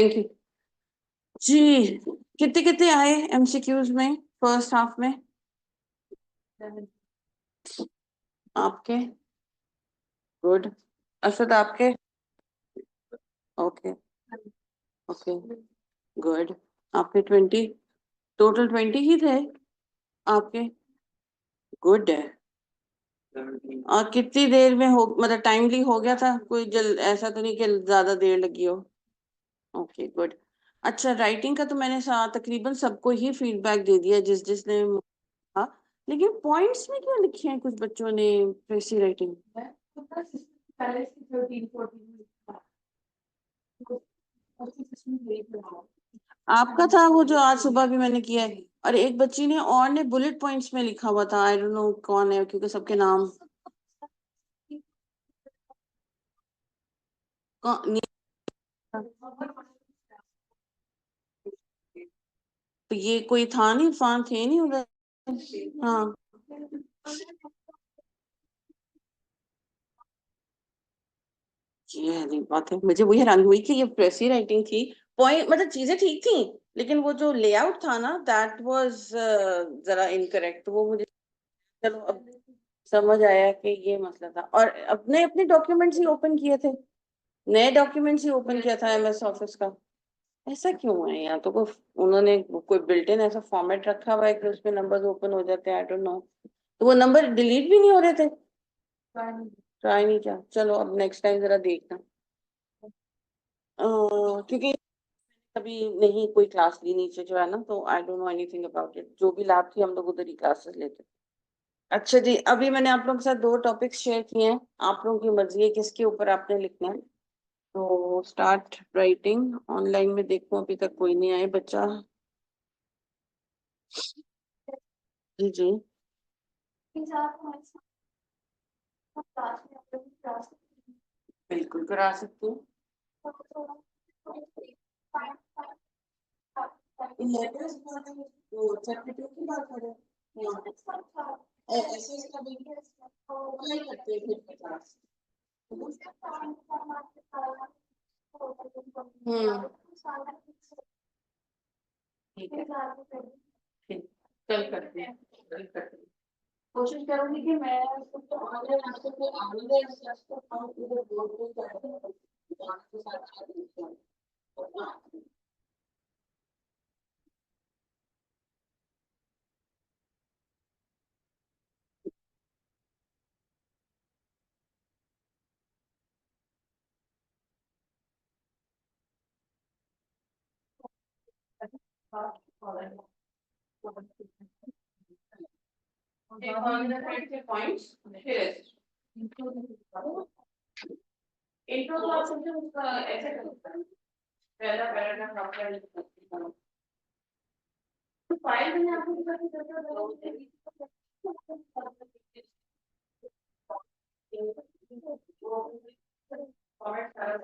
Thank you जी। कितने कितने आए एमसीक्यूज में फर्स्ट हाफ में? आपके? गुड। असद आपके? ओके। ओके। गुड। आपके 20? टोटल 20 ही थे आपके? गुड है। और कितनी देर में हो, मतलब टाइमली हो गया था? कोई जल ऐसा तो नहीं कि ज्यादा देर लगी हो? Okay good. अच्छा, राइटिंग का तो मैंने तकरीबन सबको ही फीडबैक दे दिया जिस जिसने। हाँ, लेकिन पॉइंट्स में क्यों लिखे हैं कुछ बच्चों ने प्रेसी राइटिंग? आपका था वो जो आज सुबह भी मैंने किया है। और एक बच्ची ने और ने बुलेट पॉइंट्स में लिखा हुआ था, आई डोंट नो कौन है क्योंकि सबके नाम नहीं। तो ये कोई था नहीं, इरफान थे नहीं उधर? हाँ। ये है बात है, मुझे वही हैरानी हुई कि ये प्रेसी राइटिंग थी। पॉइंट मतलब चीजें ठीक थी, लेकिन वो जो लेआउट था ना, दैट वाज जरा इनकरेक्ट। वो मुझे, चलो अब समझ आया कि ये मसला था। और अपने अपने डॉक्यूमेंट्स ही ओपन किए थे? नए डॉक्यूमेंट्स ही ओपन किया था एमएस ऑफिस का? ऐसा क्यों है? या तो कोई उन्होंने कोई बिल्ट इन ऐसा फॉर्मेट रखा हुआ है कि उसमें नंबर्स ओपन हो जाते हैं, आई डोंट नो। तो वो नंबर डिलीट भी नहीं हो रहे थे? ट्राई नहीं किया? चलो अब नेक्स्ट टाइम जरा देखना। क्योंकि अभी नहीं कोई क्लास ली नीचे जो है ना, तो I don't know anything about it. जो भी लैब थी हम लोग उधर ही क्लासेस लेते। अच्छा जी, अभी मैंने आप लोगों के साथ दो टॉपिक्स शेयर किए हैं। आप लोगों की मर्जी है किसके ऊपर आपने लिखना है। तो स्टार्ट राइटिंग। ऑनलाइन में देखो अभी तक कोई नहीं आए बच्चा। जी जी। बिल्कुल करा सकती हूँ। लेटर्स वो चैप्टर की बात करें? ऐसे इसका भी अप्लाई करते हैं फिर 50। हम्म। ठीक है। ठीक। कल करते हैं, कल करते हैं। कोशिश करूंगी कि मैं उसको ऑनलाइन आपसे कोई ऑनलाइन क्लास को हम इधर बोर्ड पे करते हैं, आपके साथ आते हैं। पॉइंट्स इंट्रो तो आप समझे उसका ऐसे करता है। पहला पैराग्राफ आपका लिखना है। तो फाइल में आपको फॉर्मेट सारा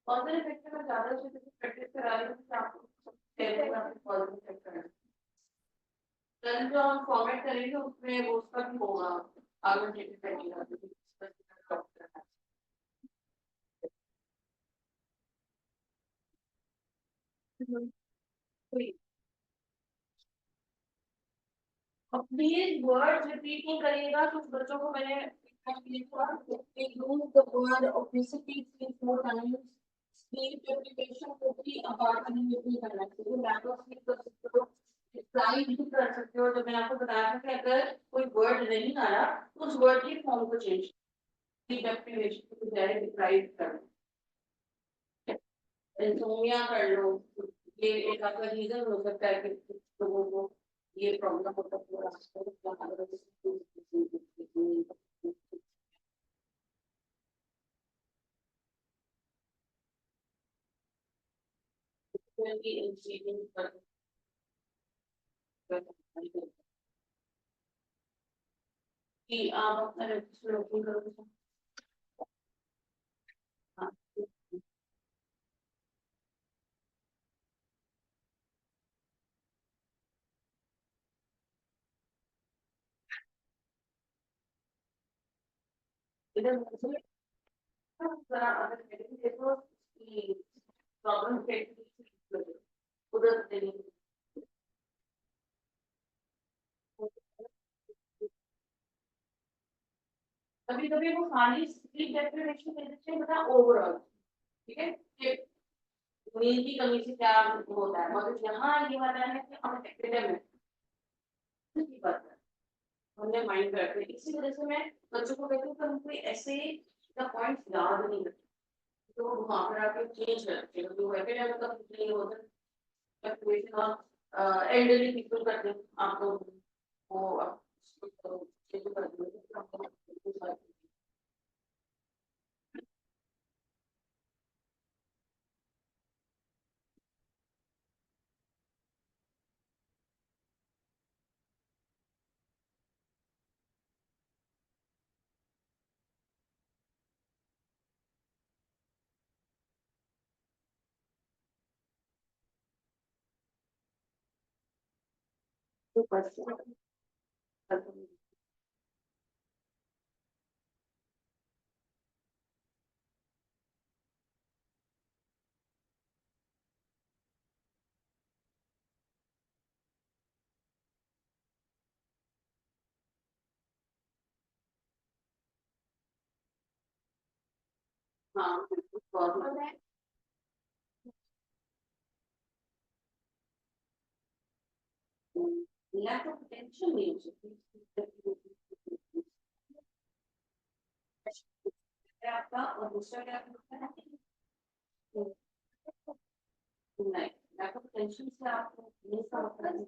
पॉजिटिव इफेक्ट का ज्यादा अच्छे से प्रैक्टिस करा रहे हैं तो आपको पॉजिटिव इफेक्ट करना है। कल जो हम फॉर्मेट करेंगे उसमें वो उसका भी होगा, आर्गुमेंटेटिव करेंगे। अब प्लीज वर्ड रिपीट नहीं करिएगा। कुछ बच्चों को मैंने use the word obesity 3-4 times. Sleep deprivation को भी अबाउट नहीं करना चाहिए। लैक ऑफ स्लीप कर सकते हो, डिप्राइव भी कर सकते हो। जब मैंने आपको बताया था कि अगर कोई वर्ड नहीं आया तो उस वर्ड की फॉर्म को चेंज, स्लीप डेप्रिवेशन को बजाय डिप्राइव कर लो, इंसोमिया कर लो। ये एक आपका रीजन हो सकता है कि कुछ लोगों को ये प्रॉब्लम होता है। कि आप अपना रजिस्टर ओपन करो। हाँ, इधर मुझे जरा अगर हेडिंग देखो कि प्रॉब्लम उधर नहीं। कभी कभी वो खाली स्लीप डेप्रिवेशन दे देते हैं मतलब ओवरऑल। ठीक है कि नींद की कमी से क्या होता है, मगर यहाँ ये वाला है कि हम एकेडमिक की बात कर, हमने माइंड करते हैं। इसी वजह से मैं बच्चों को कहती हूँ कि हमको ऐसे का पॉइंट याद नहीं रहते, तो वहाँ पर आके चेंज करते हैं जो एकेडमिक का नहीं होता कैलकुलेशन और एल्डरली पीपल करते हैं आप लोग वो अब चेंज कर दो। तो बस हाँ बिल्कुल प्रॉब्लम है। लैक ऑफ टेंशन नहीं हो सकती है आपका, और दूसरा क्या होता है नहीं, लैक ऑफ टेंशन से आपको ये सब होता है।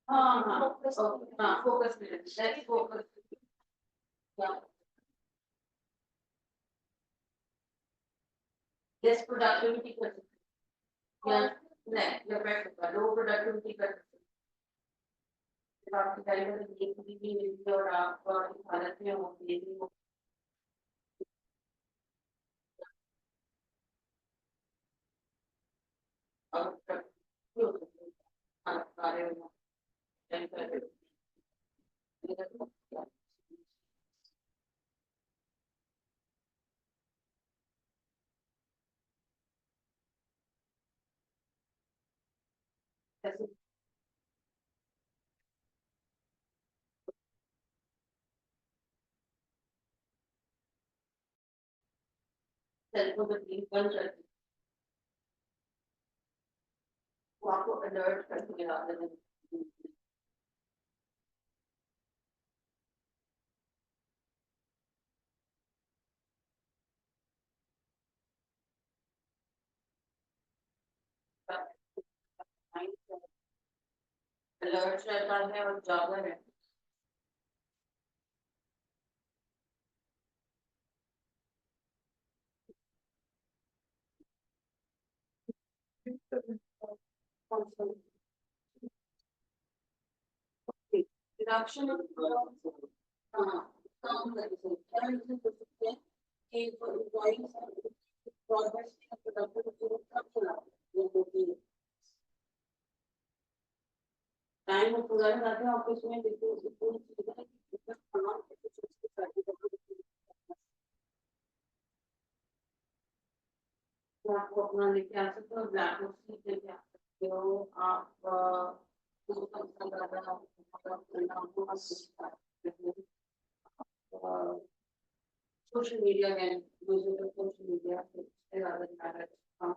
हाँ हाँ हाँ focus that's focus. Yes productivity कर सकते हैं या नहीं या बैठ सकता लो प्रोडक्टिविटी कर सकते हैं। जब आपकी टाइम में एक भी मिलती है और आप इस हालत में हो ये भी हो और हो सकते हैं आप कार्य में टाइम कर ऐसे सेल को जब बंद करते हैं वो आपको अलर्ट करके गिरा देते हैं। अलर्ट रहता है और जागा रहता है। रिडक्शन हाँ काम कर सकते हैं कर सकते हैं कि ड्राइंग प्रोग्रेस प्रोडक्टिविटी कब चला ये टाइम में पूरा रहते हैं ऑफिस में देखिए पूरी चीजें कितना काम कुछ उसके साथ तो आपको अपना लेके आ सकते हो ब्लैक बोर्ड लेके आ सकते हो आप जो पसंद आ रहा है सोशल मीडिया में यूज सोशल मीडिया से ज्यादा ध्यान रखना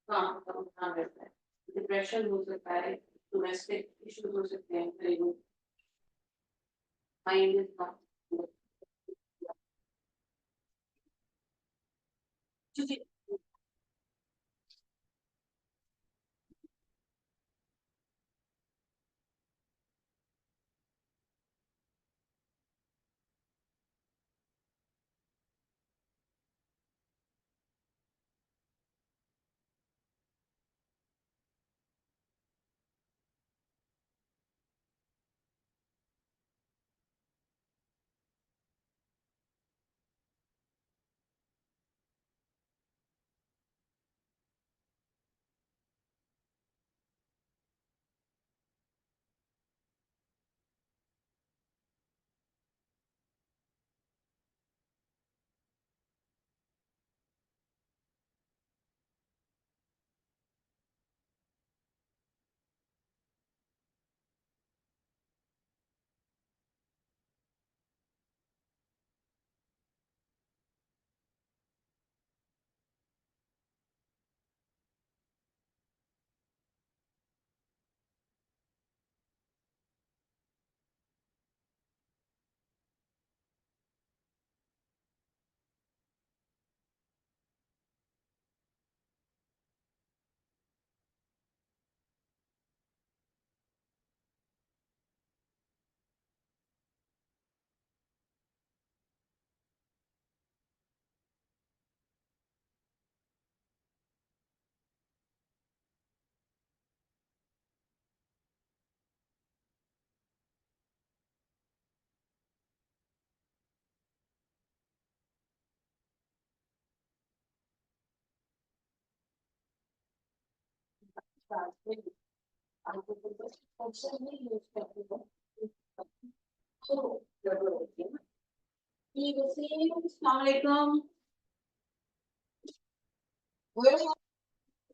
काम का ध्यान रहता है। डिप्रेशन हो सकता है, डोमेस्टिक इश्यूज हो सकते हैं, घरेलू माइंड इज नॉट जी जी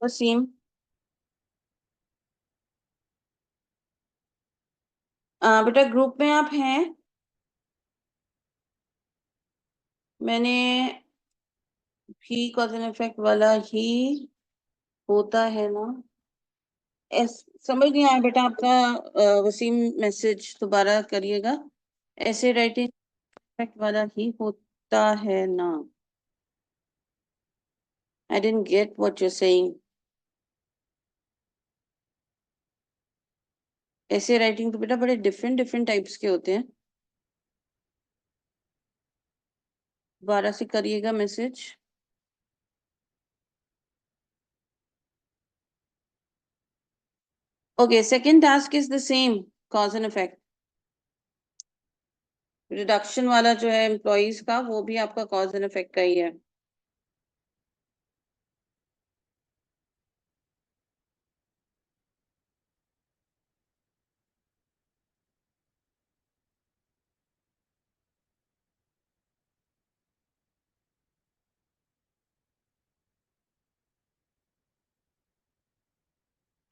वसीम, बेटा ग्रुप में आप हैं? मैंने भी कॉज एंड इफेक्ट वाला ही होता है ना, समझ नहीं आया बेटा आपका। वसीम, मैसेज दोबारा करिएगा। ऐसे राइटिंग इफेक्ट वाला ही होता है ना। I didn't get what you saying. ऐसे राइटिंग तो बेटा बड़े डिफरेंट डिफरेंट टाइप्स के होते हैं। दोबारा से करिएगा message. Okay, second task is the same, cause and effect. Reduction वाला जो है एम्प्लॉइज का, वो भी आपका कॉज एंड इफेक्ट का ही है।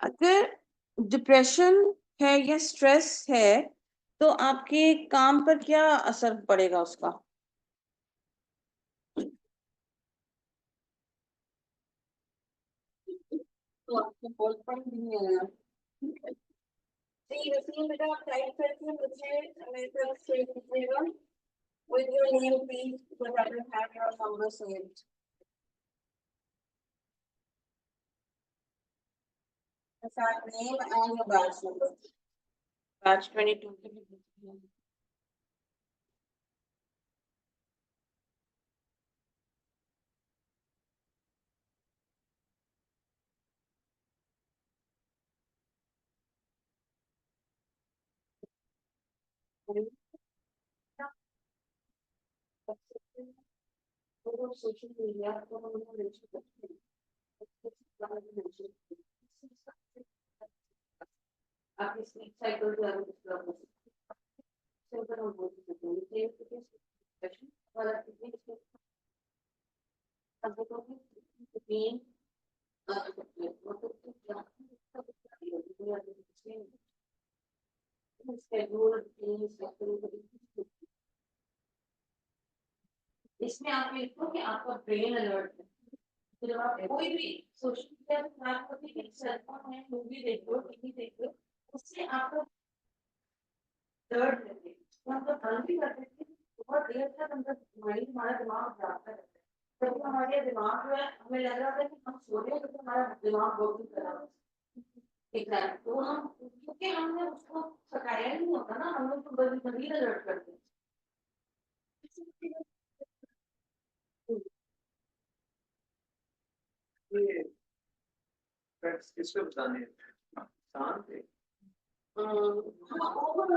अगर डिप्रेशन है या स्ट्रेस है, तो आपके काम पर क्या असर पड़ेगा उसका? तो आपको कॉल पर नहीं आया। जी वसीम बेटा, आप टाइप करके मुझे मेरे तरफ से कीजिएगा। With your name, please, because I don't have your number saved. The fact name and your batch number. Batch 22 के भी दीजिए। सोशल मीडिया को हम मेंशन करते हैं। आप इस साइकिल पे आगे कुछ कर सकते हैं। सिंपल हम बोल सकते हैं कि सेशन वाला कितनी अब तो तीन इसमें आप लिखो कि आपका ब्रेन अलर्ट है। तो जब आप कोई भी सोशल मीडिया पे बात करते हैं, सेल फोन है, मूवी देख लो, टीवी देख लो, उससे आपका अलर्ट रहते हैं। तो हम लोग बंद भी कर देते हैं, बहुत देर तक माइंड, हमारा दिमाग जागता रहता है। जब हमारे दिमाग जो है, हमें लग रहा था कि हम सो रहे हैं, तो हमारा दिमाग वर्क कर रहा है। एग्जैक्ट, तो हम क्योंकि हमने उसको थकाया नहीं होता ना, हम लोग तो बड़ी अलर्ट करते हैं। ये फैक्ट्स किसको बताने हैं? शांत है। हाँ, ओवर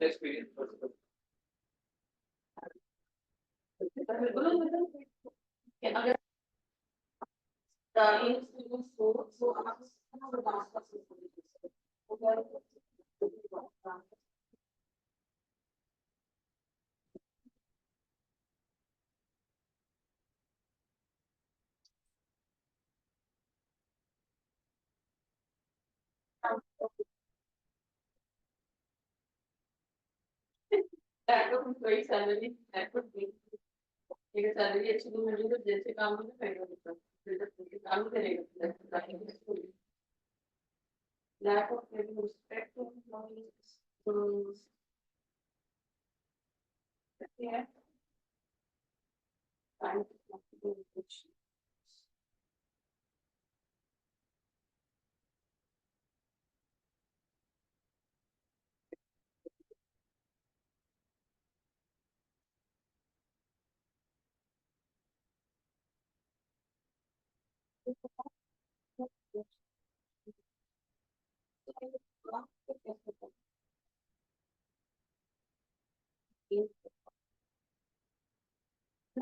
एक्सपीरियंस अगर कोई सैलरी सैलरी अच्छी नहीं मिली तो जैसे काम में फायदा काम करेगा। lack of having respect to employees. Yeah. And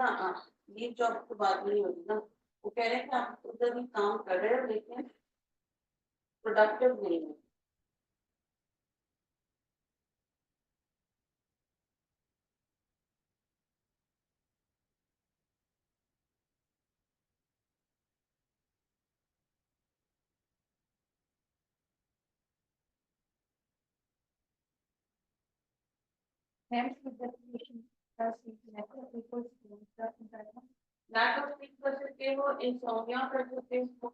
ना ये जॉब तो बात नहीं होगी ना। वो कह रहे हैं कि आप उधर भी काम कर रहे हो लेकिन प्रोडक्टिव नहीं है। लैक ऑफ स्लीप कर सकते हो, इंसोम्निया कर सकते हो,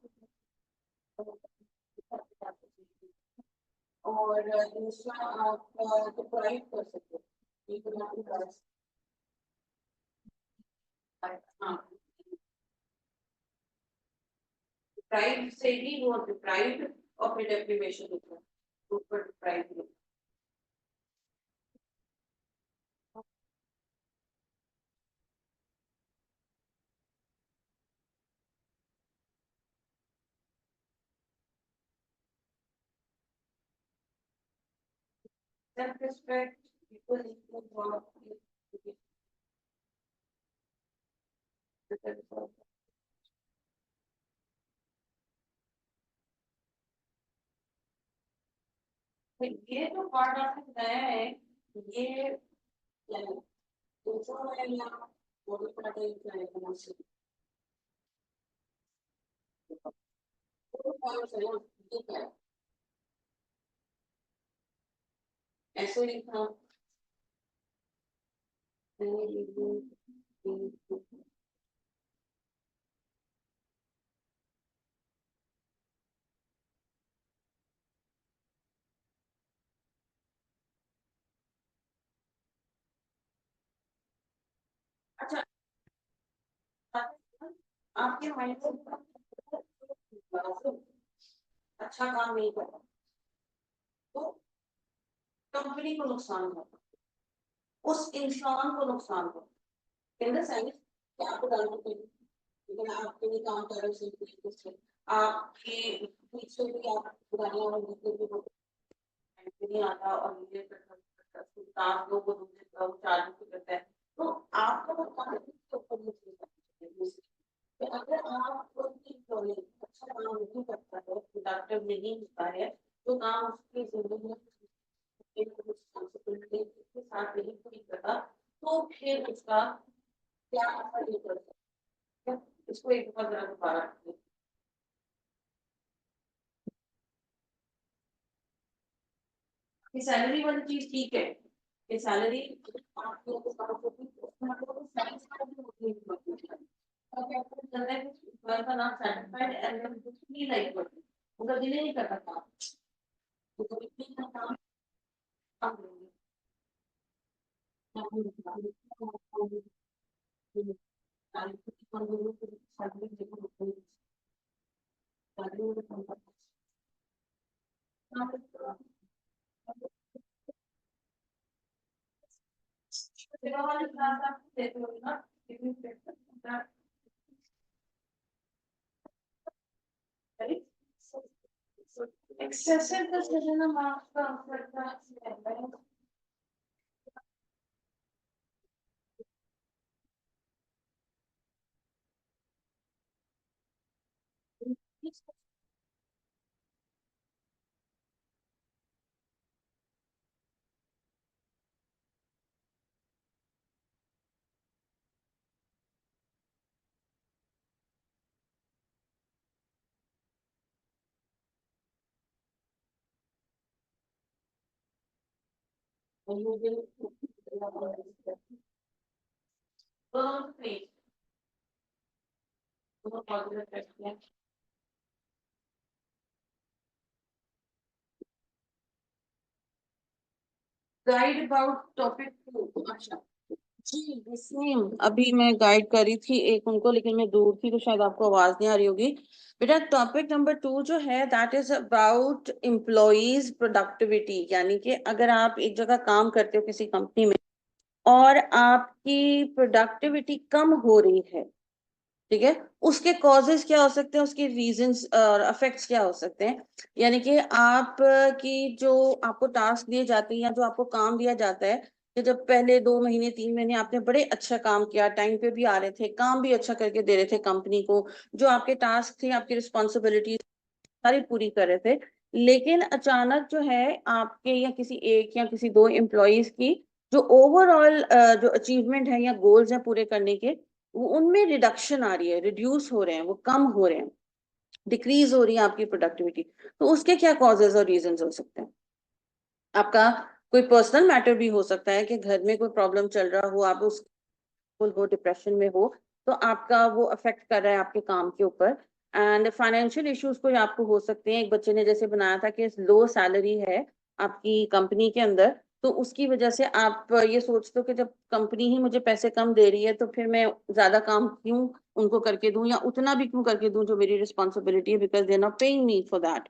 और दूसरा आप डिप्राइव कर सकते हो। ये तो आपके पास हाँ, डिप्राइव से ही वो डिप्राइव और फिर डेप्रिवेशन होता है, ऊपर deprive. Self respect, people equal job. ये जो पार्ट आपने बताया है, ये क्या है? दूसरा है या बॉडी पार्ट है, क्या है कौन-सी? तो पार्ट है, ये क्या है? ऐसे लिखा अच्छा। आपके माइंड से अच्छा काम नहीं कर रहा तो कंपनी को नुकसान होगा, उस इंसान को नुकसान होगा। इन द सेंस कि आपको डाल सकते हैं, लेकिन आपके लिए काम कर रहे हैं, आपके पीछे भी आप गाड़ियां और नहीं आता और ये काम लोग दूसरे चार्ज करता है, तो आपको वो काम के ऊपर नहीं चलता है। तो अगर आप कोई employee अच्छा काम नहीं करता है, प्रोडक्टिव नहीं होता है, तो काम उसकी जिंदगी में एक रिस्पॉन्सिबिलिटी के साथ नहीं पूरी करता, तो फिर उसका क्या असर नहीं पड़ता है। इसको एक बार जरा दोबारा करें। ये सैलरी वाली चीज ठीक है, ये सैलरी आपके ऊपर काम होती है, उसमें आपको satisfaction होती है। अब आपको चल रहा है कि employee का नाम satisfied and then कुछ भी like करते हैं, उनका दिल ही नहीं करता काम, तो कभी भी ना काम काम करेंगे। Excessive decision amount का गाइड अबाउट टॉपिक 2। अच्छा जी, सेम अभी मैं गाइड करी थी एक उनको, लेकिन मैं दूर थी तो शायद आपको आवाज नहीं आ रही होगी। बेटा टॉपिक नंबर 2 जो है that is about employees productivity, यानी कि अगर आप एक जगह काम करते हो किसी कंपनी में और आपकी प्रोडक्टिविटी कम हो रही है, ठीक है, उसके कॉजेस क्या हो सकते हैं, उसके रीजंस और इफेक्ट्स क्या हो सकते हैं। यानी कि आप की जो आपको टास्क दिए जाते हैं या जो आपको काम दिया जाता है, कि जब पहले 2 महीने 3 महीने आपने बड़े अच्छा काम किया, टाइम पे भी आ रहे थे, काम भी अच्छा करके दे रहे थे कंपनी को, जो आपके टास्क थे, आपकी रिस्पॉन्सिबिलिटी सारी पूरी कर रहे थे, लेकिन अचानक जो है आपके या किसी एक या किसी दो एम्प्लॉयज की जो ओवरऑल जो अचीवमेंट है या गोल्स हैं पूरे करने के, वो उनमें रिडक्शन आ रही है, रिड्यूस हो रहे हैं, वो कम हो रहे हैं, डिक्रीज हो रही है आपकी प्रोडक्टिविटी। तो उसके क्या कॉजेज और रीजंस हो सकते हैं? आपका कोई पर्सनल मैटर भी हो सकता है कि घर में कोई प्रॉब्लम चल रहा हो, आप उस हो डिप्रेशन में हो, तो आपका वो अफेक्ट कर रहा है आपके काम के ऊपर। एंड फाइनेंशियल इश्यूज कोई आपको हो सकते हैं, एक बच्चे ने जैसे बनाया था कि लो सैलरी है आपकी कंपनी के अंदर, तो उसकी वजह से आप ये सोचते हो कि जब कंपनी ही मुझे पैसे कम दे रही है तो फिर मैं ज्यादा काम क्यों उनको करके दूं, या उतना भी क्यों करके दूं जो मेरी रिस्पॉन्सिबिलिटी है, because they are not paying me for that.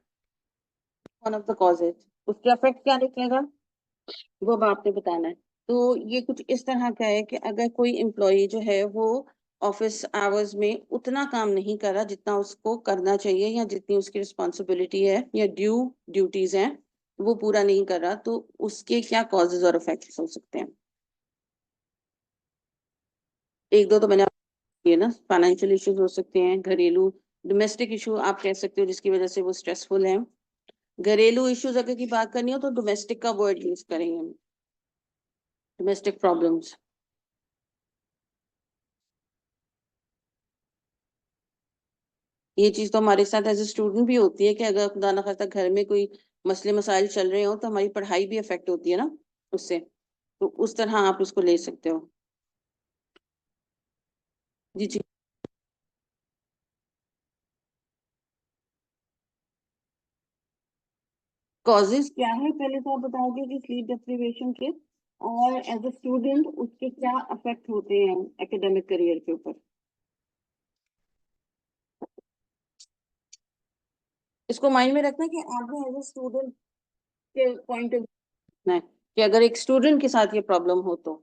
One of the causes. उसके अफेक्ट क्या निकलेगा वो अब आपने बताना है। तो ये कुछ इस तरह का है कि अगर कोई एम्प्लॉय जो है वो ऑफिस आवर्स में उतना काम नहीं कर रहा जितना उसको करना चाहिए, या जितनी उसकी रिस्पॉन्सिबिलिटी है या ड्यूटीज हैं, वो पूरा नहीं कर रहा, तो उसके क्या कॉजेज और इफेक्ट्स हो सकते हैं? एक दो तो मैंने आपको ये ना, फाइनेंशियल इश्यूज हो सकते हैं, घरेलू डोमेस्टिक इशू आप कह सकते हो जिसकी वजह से वो स्ट्रेसफुल है। घरेलू इश्यूज अगर की बात करनी हो तो डोमेस्टिक का वर्ड यूज करेंगे हम, डोमेस्टिक प्रॉब्लम्स। ये चीज तो हमारे साथ एज ए स्टूडेंट भी होती है कि अगर खुदा ना खास्ता घर में कोई मसले मसाइल चल रहे हो तो हमारी पढ़ाई भी अफेक्ट होती है ना उससे। तो उस तरह आप उसको ले सकते हो। जी जी। कॉजेज क्या है पहले तो आप बताओगे कि स्लीप डिप्रिवेशन के, और एज ए स्टूडेंट उसके क्या अफेक्ट होते हैं एकेडमिक करियर के ऊपर? इसको माइंड में रखना कि आपने एज ए स्टूडेंट के पॉइंट ऑफ व्यू है कि अगर एक स्टूडेंट के साथ ये प्रॉब्लम हो तो।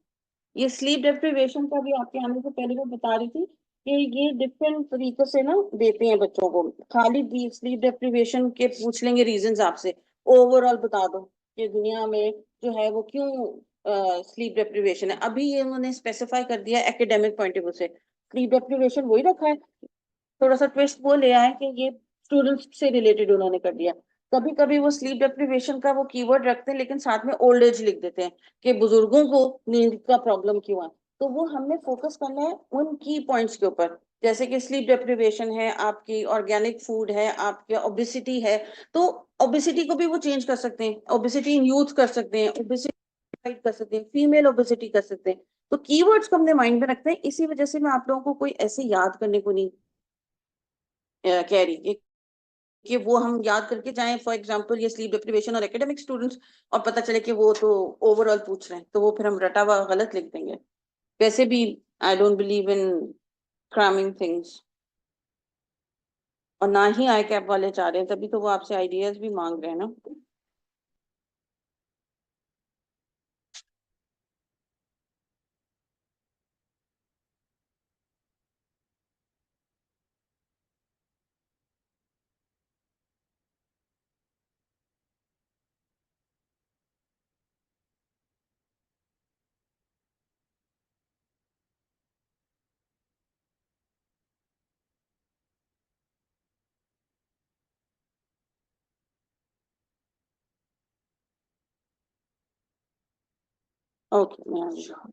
ये स्लीप डेप्रिवेशन का भी आपके आने से पहले मैं बता रही थी कि ये डिफरेंट तरीकों से ना देते हैं बच्चों को। खाली स्लीप डेप्रिवेशन के पूछ लेंगे रीजंस आपसे, ओवरऑल बता दो कि दुनिया में जो है वो क्यों स्लीप डेप्रिवेशन है। अभी ये उन्होंने स्पेसिफाई कर दिया एकेडमिक पॉइंट ऑफ व्यू से, स्लीप डेप्रिवेशन वही रखा है, थोड़ा सा ट्विस्ट वो ले आए कि ये स्टूडेंट्स से रिलेटेड उन्होंने कर दिया। कभी कभी वो स्लीप डेप्रिवेशन का वो कीवर्ड रखते हैं लेकिन साथ में ओल्ड एज लिख देते हैं कि बुजुर्गों को नींद का प्रॉब्लम क्यों है। तो वो हमने फोकस करना है उन की पॉइंट्स के ऊपर, जैसे कि स्लीप डेप्रिवेशन है, आपकी ऑर्गेनिक फूड है, आपकी ओबिसिटी है। तो ओबिसिटी को भी वो चेंज कर सकते हैं, ओबिसिटी इन यूथ कर सकते हैं, ओबिसिटी कर सकते हैं, फीमेल ओबिसिटी कर सकते हैं। तो कीवर्ड्स को हमने माइंड में रखते हैं, इसी वजह से मैं आप लोगों को कोई ऐसे याद करने को नहीं कह रही कि वो हम याद करके जाएं फॉर एग्जांपल ये स्लीप डिप्रिवेशन और एकेडमिक स्टूडेंट्स, और पता चले कि वो तो ओवरऑल पूछ रहे हैं, तो वो फिर हम रटा हुआ गलत लिख देंगे। वैसे भी I don't believe in cramming things, और ना ही आई कैप वाले चाह रहे हैं, तभी तो वो आपसे आइडियाज भी मांग रहे हैं ना। ओके मैं आ रही हूँ।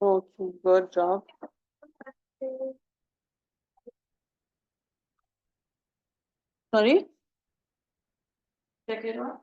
Okay good job. सॉरी, क्या कह रहे हो आप?